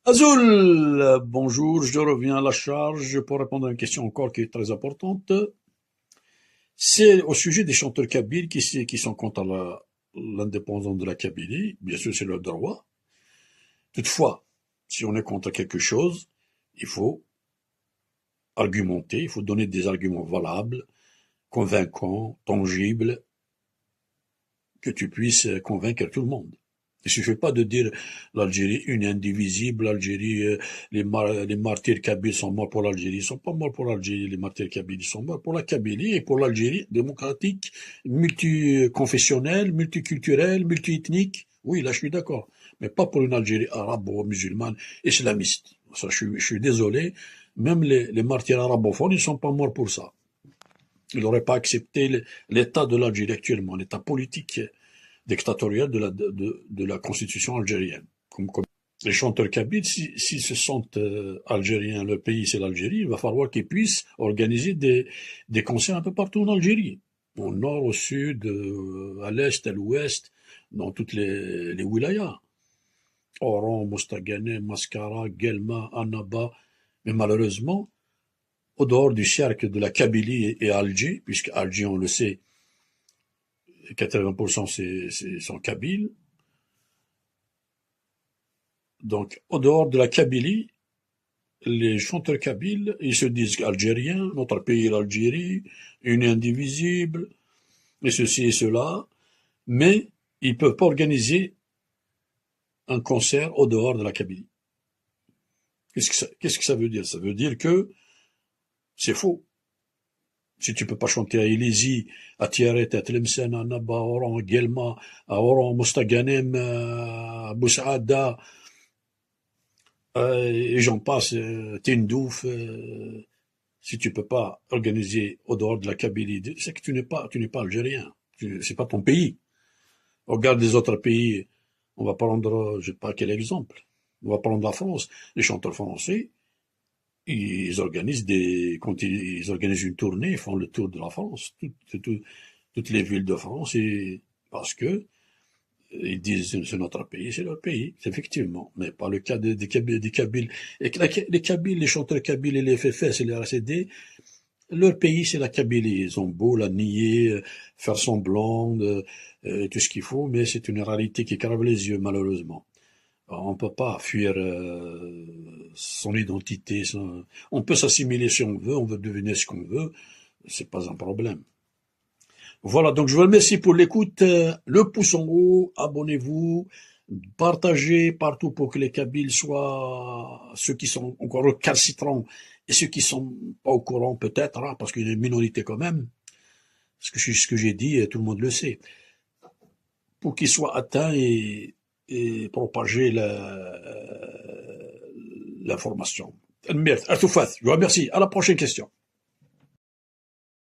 Azul, bonjour, je reviens à la charge pour répondre à une question encore qui est très importante. C'est au sujet des chanteurs kabyles qui sont contre l'indépendance de la Kabylie. Bien sûr, c'est leur droit. Toutefois, si on est contre quelque chose, il faut argumenter, il faut donner des arguments valables, convaincants, tangibles, que tu puisses convaincre tout le monde. Il suffit pas de dire l'Algérie une indivisible, l'Algérie, les martyrs kabyles sont morts pour l'Algérie. Ils sont pas morts pour l'Algérie, les martyrs kabyles, ils sont morts pour la Kabylie et pour l'Algérie démocratique, multiconfessionnelle, multiculturelle, multiethnique. Oui, là, je suis d'accord. Mais pas pour une Algérie arabo-musulmane, islamiste. Ça, je suis désolé. Même les martyrs arabophones, ils sont pas morts pour ça. Ils n'auraient pas accepté l'état de l'Algérie actuellement, l'état politique dictatorial de la constitution algérienne. Comme les chanteurs kabyles, s'ils se sentent algériens, leur pays c'est l'Algérie, il va falloir qu'ils puissent organiser des concerts un peu partout en Algérie. Au nord, au sud, à l'est, à l'ouest, dans toutes les wilayas. Oran, Mostaganem, Mascara, Guelma, Annaba. Mais malheureusement, au dehors du cercle de la Kabylie et Alger, puisque Alger, on le sait, 80% sont kabyles. Donc, au dehors de la Kabylie, les chanteurs kabyles, ils se disent algériens, notre pays est l'Algérie, une indivisible, et ceci et cela, mais ils peuvent pas organiser un concert au dehors de la Kabylie. Qu'est-ce que ça veut dire? Ça veut dire que c'est faux. Si tu peux pas chanter à Élizy, à Tiaret, à Tlemcen, à Naba, à Oran, à Guelma, à Oran, Mostaganem, à Boussaada, et j'en passe, Tindouf, si tu peux pas organiser au dehors de la Kabylie, c'est que tu n'es pas algérien. C'est pas ton pays. Regarde les autres pays. On va prendre, je sais pas quel exemple. On va prendre la France. Les chanteurs français, quand ils organisent une tournée, ils font le tour de la France, toutes les villes de France, et parce que ils disent c'est notre pays, c'est leur pays, effectivement, mais pas le cas des Kabyles. Et que les Kabyles, les chanteurs Kabyles et les FFS et les RCD, leur pays c'est la Kabylie. Ils ont beau la nier, faire semblant, tout ce qu'il faut, mais c'est une réalité qui crève les yeux, malheureusement. Alors, on peut pas fuir son identité. On peut s'assimiler si on veut deviner ce qu'on veut, c'est pas un problème. Voilà, donc je vous remercie pour l'écoute. Le pouce en haut, abonnez-vous, partagez partout pour que les Kabyles soient ceux qui sont encore récalcitrants et ceux qui sont pas au courant peut-être, hein, parce qu'il y a une minorité quand même. Ce que j'ai dit, tout le monde le sait. Pour qu'ils soient atteints et propager l'information. Je vous remercie. À la prochaine question.